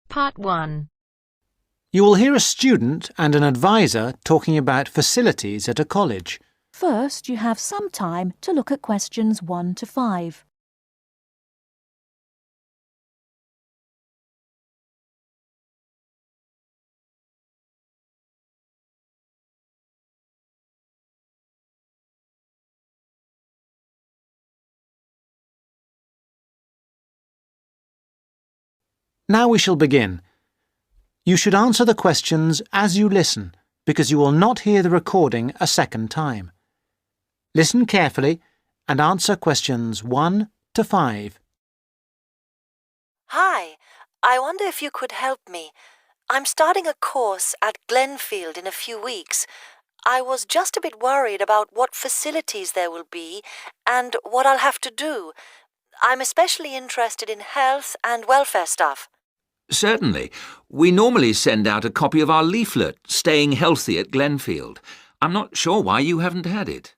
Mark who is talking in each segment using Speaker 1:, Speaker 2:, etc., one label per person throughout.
Speaker 1: Part 1.
Speaker 2: You will hear a student and an advisor talking about facilities at a college.
Speaker 3: First, you have some time to look at questions 1 to 5.
Speaker 2: Now we shall begin. You should answer the questions as you listen, because you will not hear the recording a second time. Listen carefully and answer questions 1 to 5.
Speaker 4: Hi, I wonder if you could help me. I'm starting a course at Glenfield in a few weeks. I was just a bit worried about what facilities there will be and what I'll have to do. I'm especially interested in health and welfare stuff.
Speaker 5: Certainly. We normally send out a copy of our leaflet, Staying Healthy at Glenfield. I'm not sure why you haven't had it.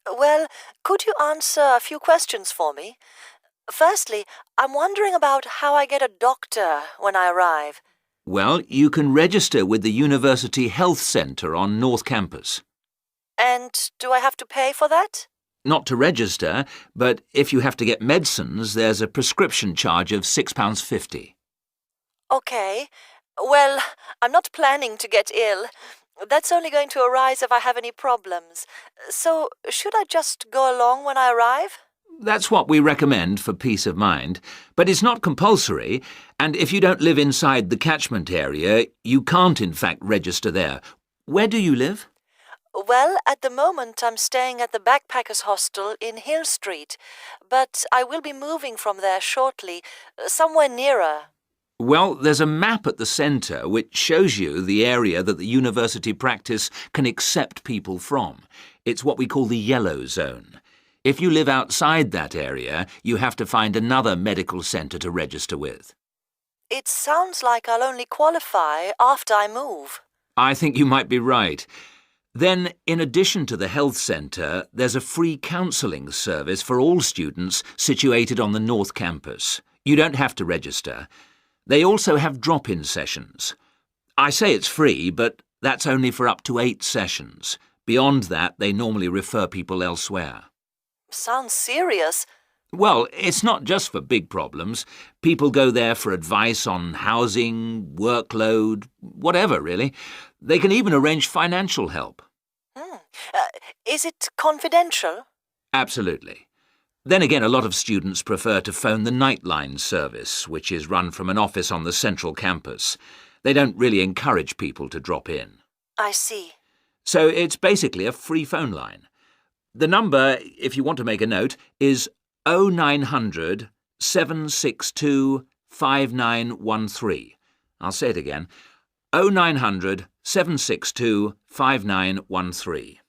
Speaker 4: Well, could you answer a few questions for me? Firstly, I'm wondering about how I get a doctor when I arrive.
Speaker 5: Well, you can register with the University Health Centre on North Campus.
Speaker 4: And do I have to pay for that?
Speaker 5: Not to register, but if you have to get medicines, there's a prescription charge of £6.50.
Speaker 4: Okay. Well, I'm not planning to get ill. That's only going to arise if I have any problems. So, should I just go along when I arrive?
Speaker 5: That's what we recommend for peace of mind, but it's not compulsory, and if you don't live inside the catchment area, you can't in fact register there. Where do you live?
Speaker 4: Well, at the moment I'm staying at the Backpackers Hostel in Hill Street, but I will be moving from there shortly, somewhere nearer.
Speaker 5: Well, there's a map at the centre which shows you the area that the university practice can accept people from. It's what we call the yellow zone. If you live outside that area, you have to find another medical centre to register with.
Speaker 4: It sounds like I'll only qualify after I move.
Speaker 5: I think you might be right. Then, in addition to the health centre, there's a free counselling service for all students situated on the North Campus. You don't have to register. They also have drop-in sessions. I say it's free, but that's only for up to 8 sessions. Beyond that, they normally refer people elsewhere.
Speaker 4: Sounds serious.
Speaker 5: Well, it's not just for big problems. People go there for advice on housing, workload, whatever, really. They can even arrange financial help.
Speaker 4: Is it confidential?
Speaker 5: Absolutely. Then again, a lot of students prefer to phone the Nightline service, which is run from an office on the central campus. They don't really encourage people to drop in.
Speaker 4: I see.
Speaker 5: So it's basically a free phone line. The number, if you want to make a note, is 0900 762 5913. I'll say it again. 0900 762 5913.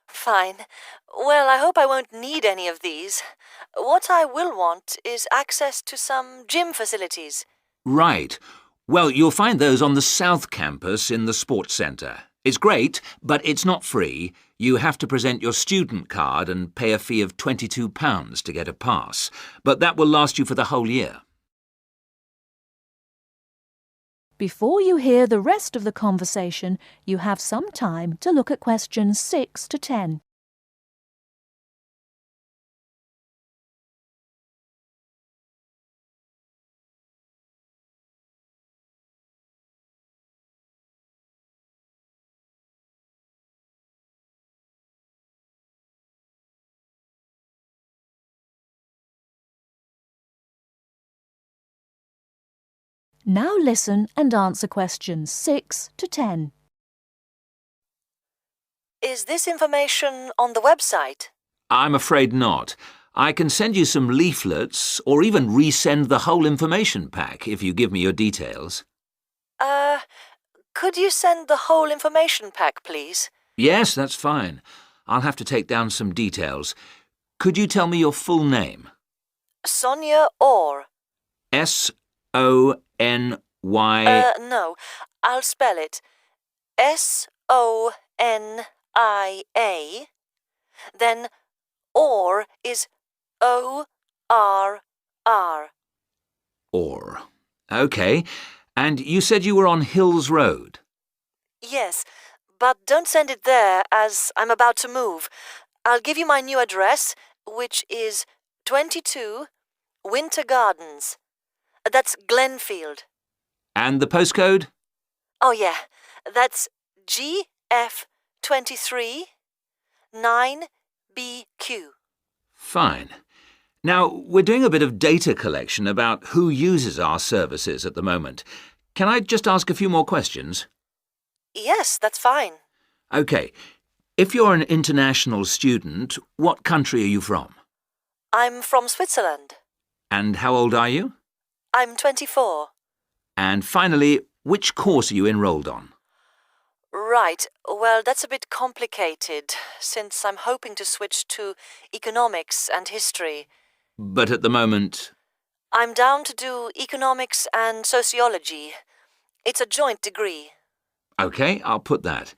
Speaker 4: Fine. Well, I hope I won't need any of these. What I will want is access to some gym facilities.
Speaker 5: Right. Well, you'll find those on the South Campus in the Sports Centre. It's great, but it's not free. You have to present your student card and pay a fee of £22 to get a pass. But that will last you for the whole year.
Speaker 3: Before you hear the rest of the conversation, you have some time to look at questions 6 to 10. Now listen and answer questions 6 to 10.
Speaker 4: Is this information on the website?
Speaker 5: I'm afraid not. I can send you some leaflets or even resend the whole information pack if you give me your details.
Speaker 4: Could you send the whole information pack, please?
Speaker 5: Yes, that's fine. I'll have to take down some details. Could you tell me your full name?
Speaker 4: Sonia Orr.
Speaker 5: S-O-N-Y...
Speaker 4: No, I'll spell it. S-O-N-I-A. Then Orr is O-R-R.
Speaker 5: Orr. OK. And you said you were on Hills Road?
Speaker 4: Yes, but don't send it there as I'm about to move. I'll give you my new address, which is 22 Winter Gardens. That's Glenfield.
Speaker 5: And the postcode?
Speaker 4: Oh, yeah, that's GF23 9BQ.
Speaker 5: Fine. Now, we're doing a bit of data collection about who uses our services at the moment. Can I just ask a few more questions?
Speaker 4: Yes, that's fine.
Speaker 5: OK. If you're an international student, what country are you from?
Speaker 4: I'm from Switzerland.
Speaker 5: And how old are you?
Speaker 4: I'm 24.
Speaker 5: And finally, which course are you enrolled on?
Speaker 4: Right, well, that's a bit complicated, since I'm hoping to switch to economics and history.
Speaker 5: But at the moment...
Speaker 4: I'm down to do economics and sociology. It's a joint degree.
Speaker 5: OK, I'll put that.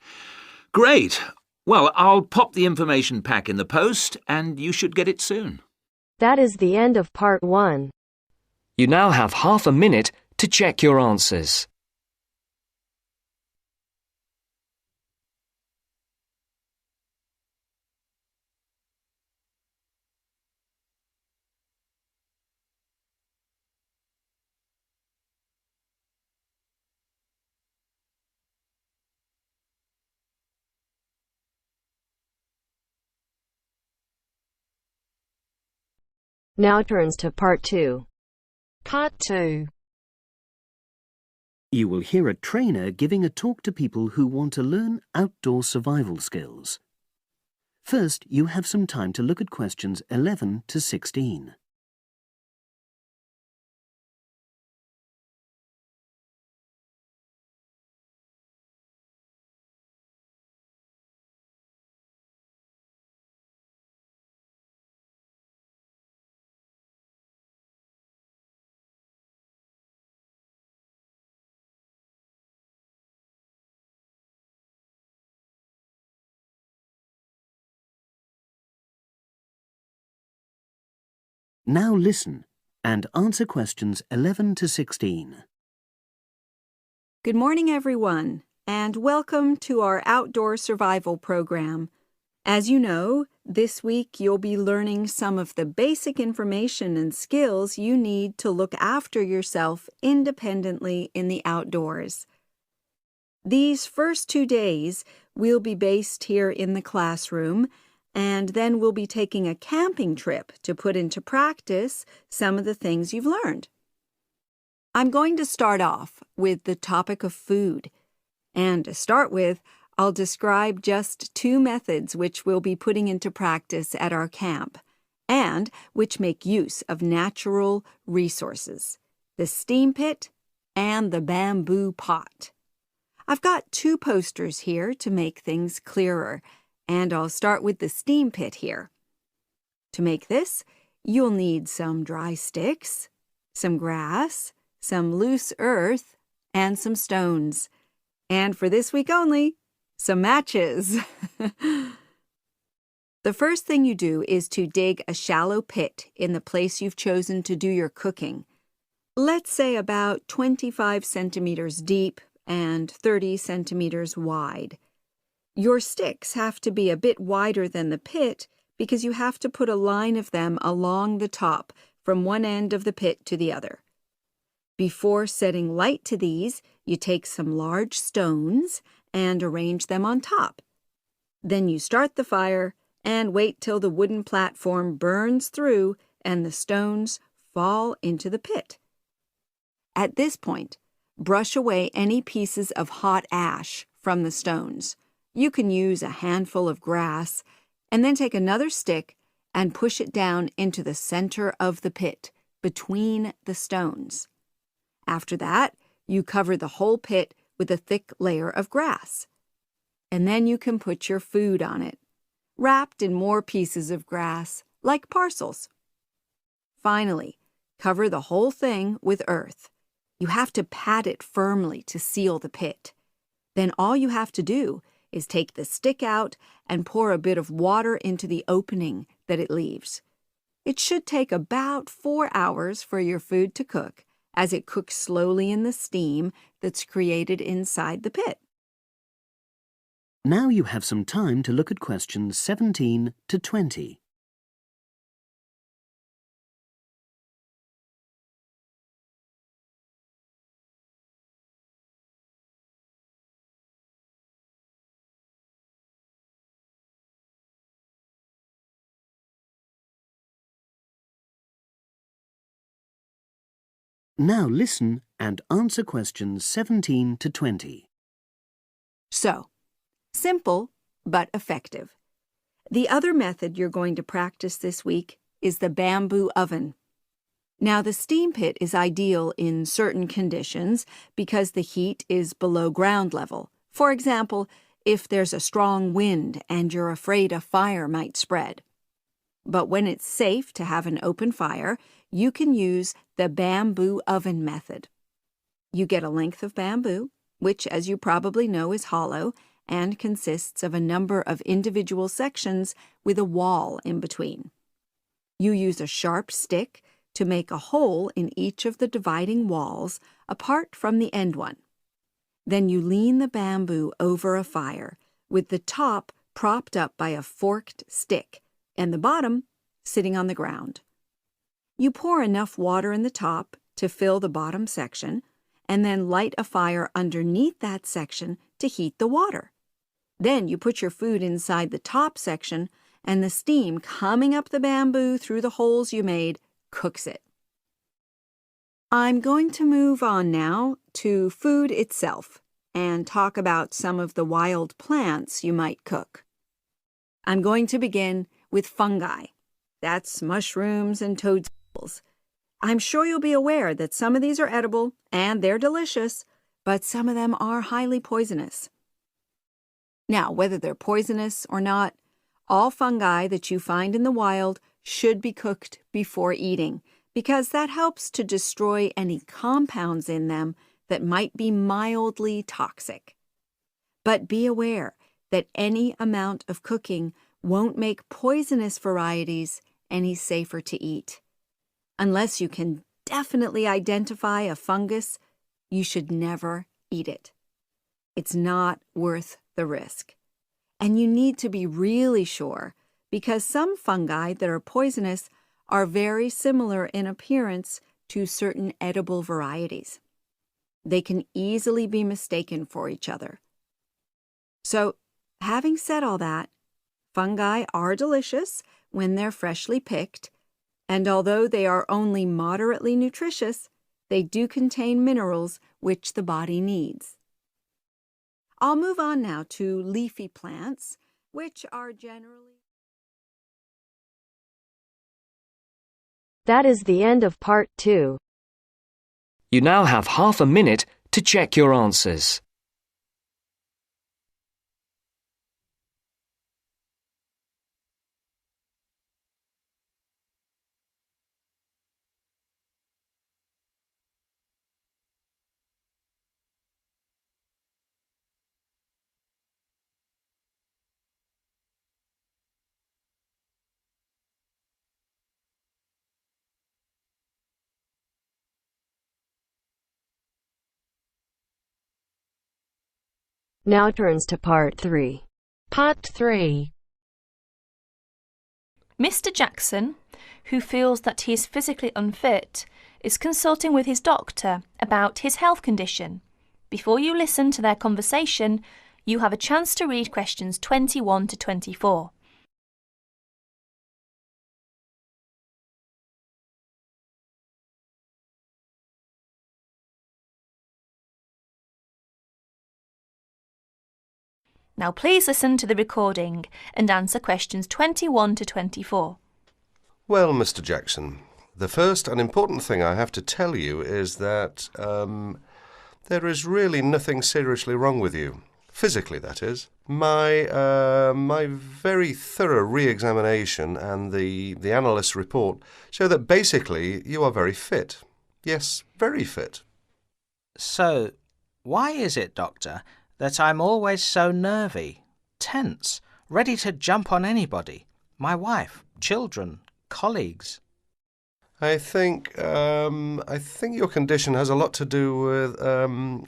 Speaker 5: Great. Well, I'll pop the information pack in the post, and you should get it soon.
Speaker 1: That is the end of part 1.
Speaker 6: You now have half a minute to check your answers.
Speaker 1: Now turns to part 2.
Speaker 7: Part 2.
Speaker 8: You will hear a trainer giving a talk to people who want to learn outdoor survival skills. First, you have some time to look at questions 11 to 16. Now listen and answer questions 11 to 16.
Speaker 9: Good morning, everyone, and welcome to our outdoor survival program. As you know, this week you'll be learning some of the basic information and skills you need to look after yourself independently in the outdoors. These first 2 days will be based here in the classroom, and then we'll be taking a camping trip to put into practice some of the things you've learned. I'm going to start off with the topic of food. And to start with, I'll describe just 2 methods which we'll be putting into practice at our camp, and which make use of natural resources, the steam pit and the bamboo pot. I've got 2 posters here to make things clearer, and I'll start with the steam pit here. To make this, you'll need some dry sticks, some grass, some loose earth, and some stones. And for this week only, some matches. The first thing you do is to dig a shallow pit in the place you've chosen to do your cooking. Let's say about 25 centimeters deep and 30 centimeters wide. Your sticks have to be a bit wider than the pit because you have to put a line of them along the top from one end of the pit to the other. Before setting light to these, you take some large stones and arrange them on top. Then you start the fire and wait till the wooden platform burns through and the stones fall into the pit. At this point, brush away any pieces of hot ash from the stones. You can use a handful of grass, and then take another stick and push it down into the center of the pit, between the stones. After that, you cover the whole pit with a thick layer of grass. And then you can put your food on it, wrapped in more pieces of grass, like parcels. Finally, cover the whole thing with earth. You have to pat it firmly to seal the pit. Then all you have to do is take the stick out and pour a bit of water into the opening that it leaves. It should take about 4 hours for your food to cook, as it cooks slowly in the steam that's created inside the pit.
Speaker 8: Now you have some time to look at questions 17 to 20. Now listen and answer questions 17 to 20.
Speaker 9: So, simple but effective. The other method you're going to practice this week is the bamboo oven. Now, the steam pit is ideal in certain conditions because the heat is below ground level. For example, if there's a strong wind and you're afraid a fire might spread. But when it's safe to have an open fire, you can use the bamboo oven method. You get a length of bamboo, which, as you probably know, is hollow and consists of a number of individual sections with a wall in between. You use a sharp stick to make a hole in each of the dividing walls apart from the end one. Then you lean the bamboo over a fire, with the top propped up by a forked stick and the bottom sitting on the ground. You pour enough water in the top to fill the bottom section, and then light a fire underneath that section to heat the water. Then you put your food inside the top section, and the steam coming up the bamboo through the holes you made cooks it. I'm going to move on now to food itself and talk about some of the wild plants you might cook. I'm going to begin with fungi. That's mushrooms and toadstools. I'm sure you'll be aware that some of these are edible and they're delicious, but some of them are highly poisonous. Now, whether they're poisonous or not, all fungi that you find in the wild should be cooked before eating, because that helps to destroy any compounds in them that might be mildly toxic. But be aware that any amount of cooking won't make poisonous varieties any safer to eat. Unless you can definitely identify a fungus, you should never eat it. It's not worth the risk. And you need to be really sure, because some fungi that are poisonous are very similar in appearance to certain edible varieties. They can easily be mistaken for each other. So, having said all that, fungi are delicious when they're freshly picked, and although they are only moderately nutritious, they do contain minerals which the body needs. I'll move on now to leafy plants, which are generally...
Speaker 1: That is the end of part 2.
Speaker 6: You now have half a minute to check your answers.
Speaker 1: Now turns to part 3.
Speaker 7: Part 3.
Speaker 3: Mr. Jackson, who feels that he is physically unfit, is consulting with his doctor about his health condition. Before you listen to their conversation, you have a chance to read questions 21 to 24. Now please listen to the recording and answer questions 21 to 24.
Speaker 10: Well, Mr. Jackson, the first and important thing I have to tell you is that there is really nothing seriously wrong with you. Physically, that is. My very thorough re-examination and the analyst's report show that basically you are very fit. Yes, very fit.
Speaker 2: So, why is it, Doctor, that I'm always so nervy, tense, ready to jump on anybody, my wife, children, colleagues?
Speaker 10: I think your condition has a lot to do with,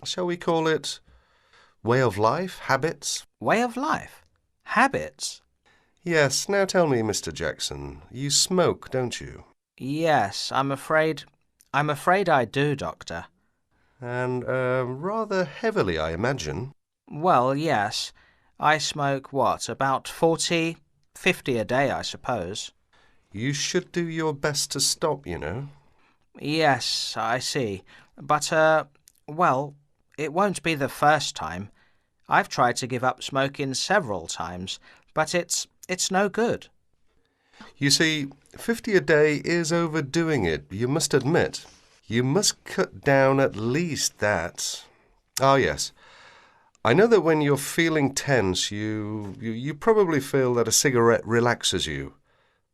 Speaker 10: shall we call it, way of life, habits?
Speaker 2: Way of life? Habits?
Speaker 10: Yes, now tell me, Mr. Jackson, you smoke, don't you?
Speaker 2: Yes, I'm afraid I do, Doctor.
Speaker 10: And, rather heavily, I imagine.
Speaker 2: Well, yes. I smoke, about 40, 50 a day, I suppose.
Speaker 10: You should do your best to stop, you know.
Speaker 2: Yes, I see. But, it won't be the first time. I've tried to give up smoking several times, but it's no good.
Speaker 10: You see, 50 a day is overdoing it, you must admit. You must cut down at least that. Ah, yes. I know that when you're feeling tense, you probably feel that a cigarette relaxes you.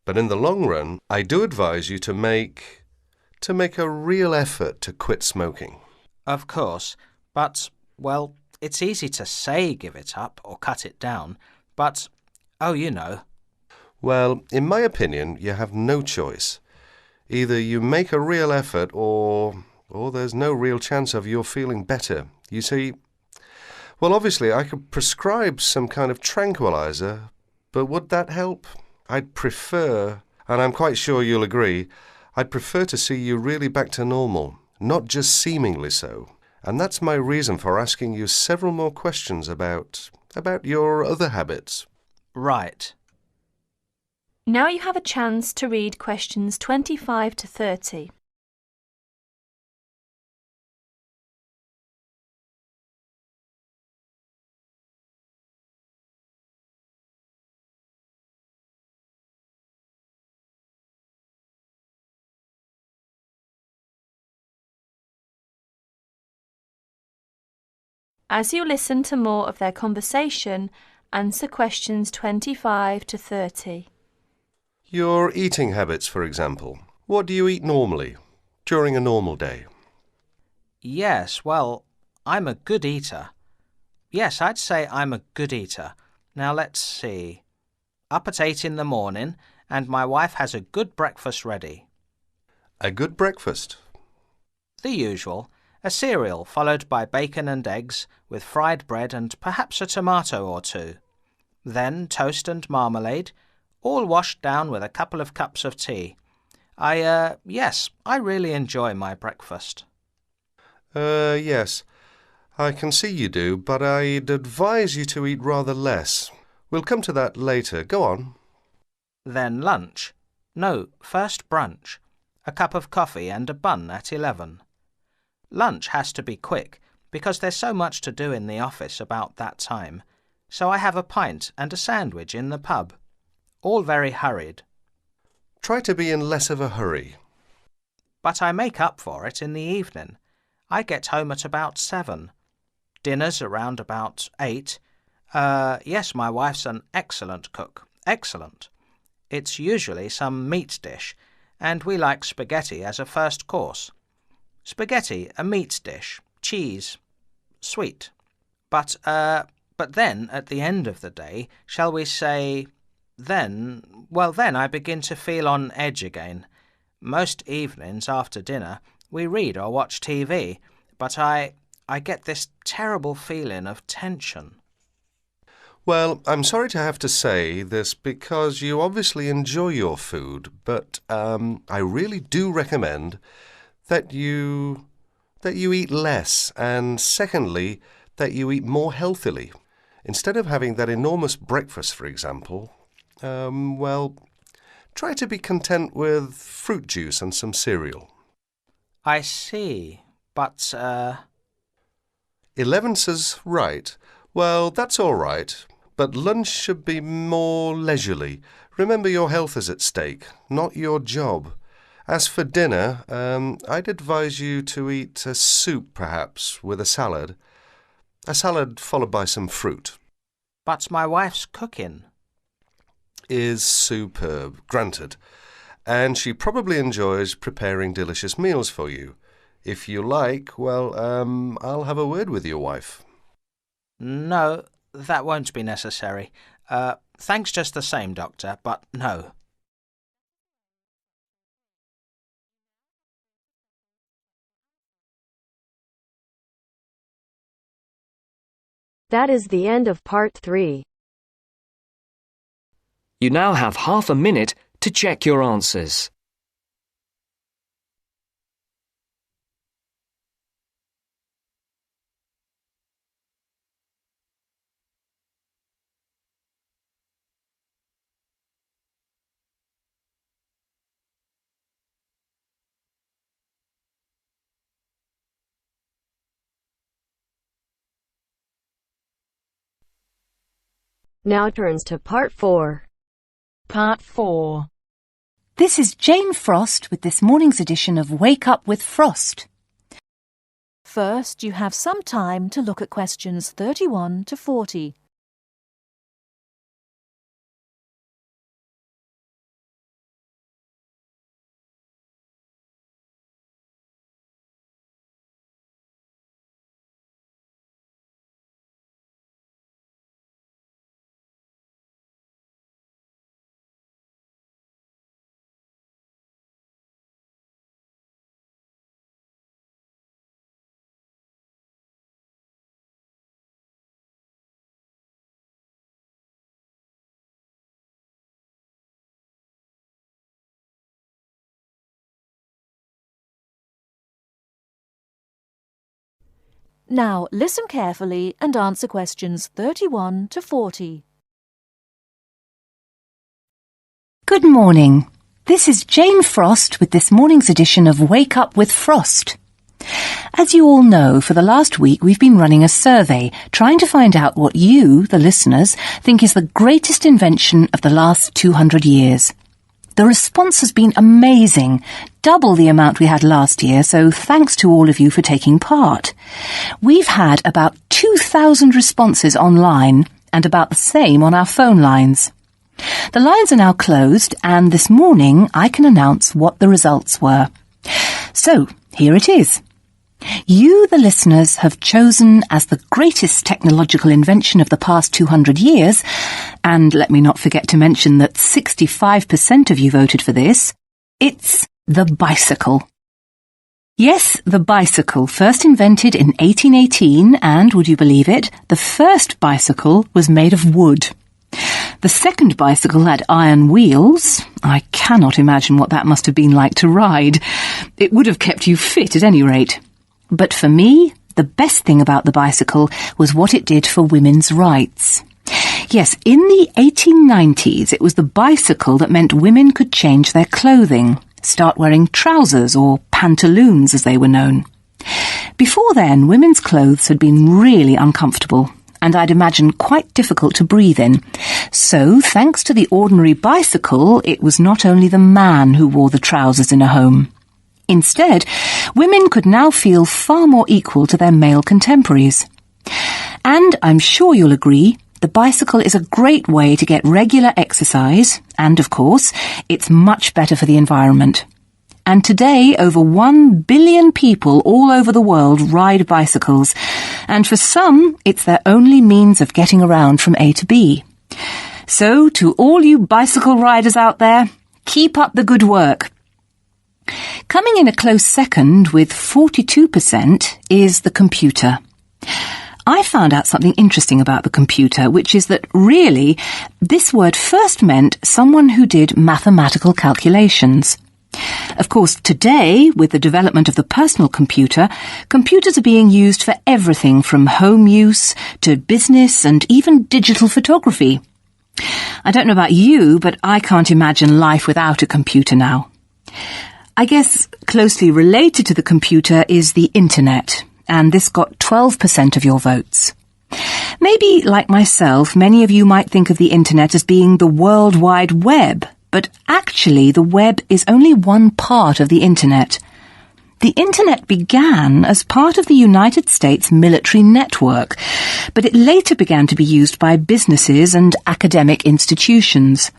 Speaker 10: But in the long run, I do advise you to make a real effort to quit smoking.
Speaker 2: Of course, but, it's easy to say give it up or cut it down, but, you know.
Speaker 10: Well, in my opinion, you have no choice. Either you make a real effort or there's no real chance of your feeling better. You see, well, obviously I could prescribe some kind of tranquilizer, but would that help? I'd prefer, and I'm quite sure you'll agree, I'd prefer to see you really back to normal, not just seemingly so. And that's my reason for asking you several more questions about your other habits.
Speaker 2: Right.
Speaker 3: Now you have a chance to read questions 25 to 30. As you listen to more of their conversation, answer questions 25 to 30.
Speaker 10: Your eating habits, for example. What do you eat normally, during a normal day?
Speaker 2: Yes, I'm a good eater. Yes, I'd say I'm a good eater. Now let's see. Up at 8 in the morning, and my wife has a good breakfast ready.
Speaker 10: A good breakfast.
Speaker 2: The usual. A cereal followed by bacon and eggs with fried bread and perhaps a tomato or two. Then toast and marmalade, all washed down with a couple of cups of tea. Yes, I really enjoy my breakfast.
Speaker 10: Yes. I can see you do, but I'd advise you to eat rather less. We'll come to that later. Go on.
Speaker 2: Then lunch. No, first brunch. A cup of coffee and a bun at 11. Lunch has to be quick, because there's so much to do in the office about that time, so I have a pint and a sandwich in the pub. All very hurried.
Speaker 10: Try to be in less of a hurry.
Speaker 2: But I make up for it in the evening. I get home at about 7. Dinner's around about 8. Yes, my wife's an excellent cook. Excellent. It's usually some meat dish, and we like spaghetti as a first course. Spaghetti, a meat dish, cheese, sweet. But then, at the end of the day, shall we say, then I begin to feel on edge again. Most evenings after dinner, we read or watch TV, but I get this terrible feeling of tension.
Speaker 10: Well, I'm sorry to have to say this because you obviously enjoy your food, but I really do recommend that you eat less, and secondly, that you eat more healthily. Instead of having that enormous breakfast, for example, try to be content with fruit juice and some cereal.
Speaker 2: I see, but
Speaker 10: 11's right. Well, that's all right, but lunch should be more leisurely. Remember, your health is at stake, not your job. As for dinner, I'd advise you to eat a soup, perhaps, with a salad. A salad followed by some fruit.
Speaker 2: But my wife's cooking
Speaker 10: is superb, granted. And she probably enjoys preparing delicious meals for you. If you like, I'll have a word with your wife.
Speaker 2: No, that won't be necessary. Thanks just the same, Doctor, but no.
Speaker 1: That is the end of part 3.
Speaker 6: You now have half a minute to check your answers.
Speaker 1: Now turns to part 4.
Speaker 7: Part 4.
Speaker 11: This is Jane Frost with this morning's edition of Wake Up with Frost. First, you have some time to look at questions 31 to 40. Now, listen carefully and answer questions 31 to 40. Good morning. This is Jane Frost with this morning's edition of Wake Up with Frost. As you all know, for the last week we've been running a survey trying to find out what you, the listeners, think is the greatest invention of the last 200 years. The response has been amazing, double the amount we had last year, so thanks to all of you for taking part. We've had about 2,000 responses online and about the same on our phone lines. The lines are now closed, and this morning I can announce what the results were. So, here it is. You, the listeners, have chosen as the greatest technological invention of the past 200 years, and let me not forget to mention that 65% of you voted for this, it's the bicycle. Yes, the bicycle, first invented in 1818, and, would you believe it, the first bicycle was made of wood. The second bicycle had iron wheels. I cannot imagine what that must have been like to ride. It would have kept you fit at any rate. But for me, the best thing about the bicycle was what it did for women's rights. Yes, in the 1890s, it was the bicycle that meant women could change their clothing, start wearing trousers or pantaloons as they were known. Before then, women's clothes had been really uncomfortable, and I'd imagine quite difficult to breathe in. So, thanks to the ordinary bicycle, it was not only the man who wore the trousers in a home. Instead, women could now feel far more equal to their male contemporaries. And I'm sure you'll agree, the bicycle is a great way to get regular exercise, and of course, it's much better for the environment. And today, over 1 billion people all over the world ride bicycles, and for some, it's their only means of getting around from A to B. So, to all you bicycle riders out there, keep up the good work. Coming in a close second with 42% is the computer. I found out something interesting about the computer, which is that really this word first meant someone who did mathematical calculations. Of course, today, with the development of the personal computer, computers are being used for everything from home use to business and even digital photography. I don't know about you, but I can't imagine life without a computer now. I guess closely related to the computer is the internet, and this got 12% of your votes. Maybe, like myself, many of you might think of the internet as being the World Wide Web, but actually the web is only one part of the internet. The internet began as part of the United States military network, but it later began to be used by businesses and academic institutions.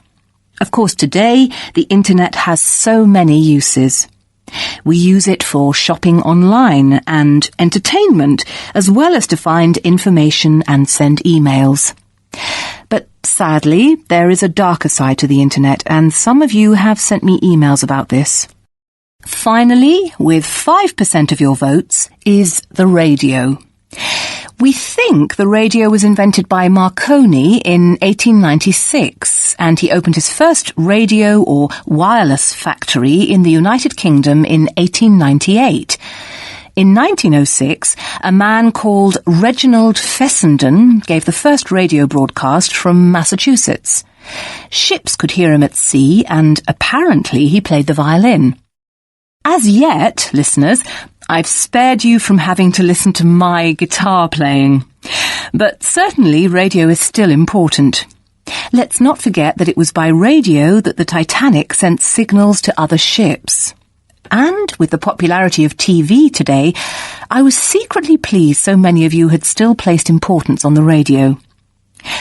Speaker 11: Of course, today, the internet has so many uses. We use it for shopping online and entertainment, as well as to find information and send emails. But sadly, there is a darker side to the internet, and some of you have sent me emails about this. Finally, with 5% of your votes, is the radio. We think the radio was invented by Marconi in 1896, and he opened his first radio or wireless factory in the United Kingdom in 1898. In 1906, a man called Reginald Fessenden gave the first radio broadcast from Massachusetts. Ships could hear him at sea, and apparently he played the violin. As yet, listeners, I've spared you from having to listen to my guitar playing. But certainly radio is still important. Let's not forget that it was by radio that the Titanic sent signals to other ships. And with the popularity of TV today, I was secretly pleased so many of you had still placed importance on the radio.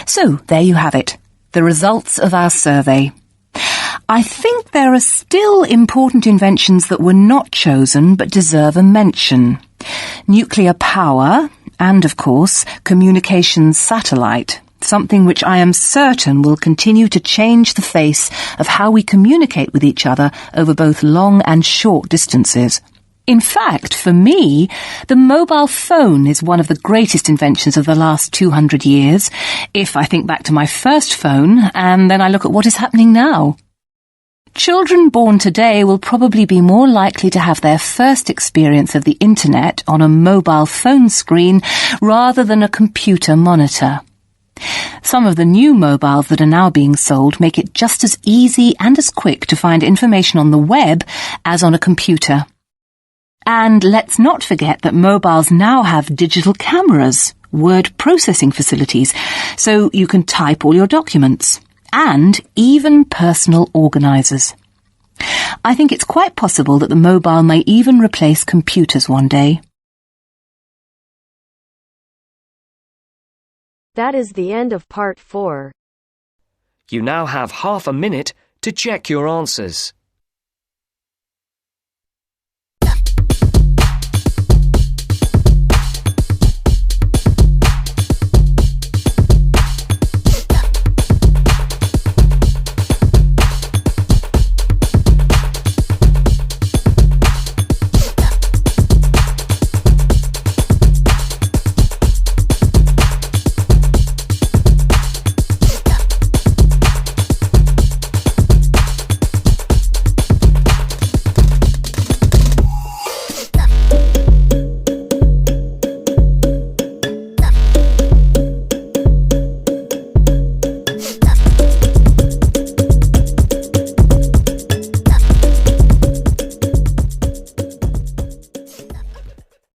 Speaker 11: So, there you have it, the results of our survey. I think there are still important inventions that were not chosen but deserve a mention. Nuclear power and, of course, communications satellite, something which I am certain will continue to change the face of how we communicate with each other over both long and short distances. In fact, for me, the mobile phone is one of the greatest inventions of the last 200 years, if I think back to my first phone and then I look at what is happening now. Children born today will probably be more likely to have their first experience of the internet on a mobile phone screen rather than a computer monitor. Some of the new mobiles that are now being sold make it just as easy and as quick to find information on the web as on a computer. And let's not forget that mobiles now have digital cameras, word processing facilities, so you can type all your documents, and even personal organisers. I think it's quite possible that the mobile may even replace computers one day.
Speaker 1: That is the end of part 4.
Speaker 6: You now have half a minute to check your answers.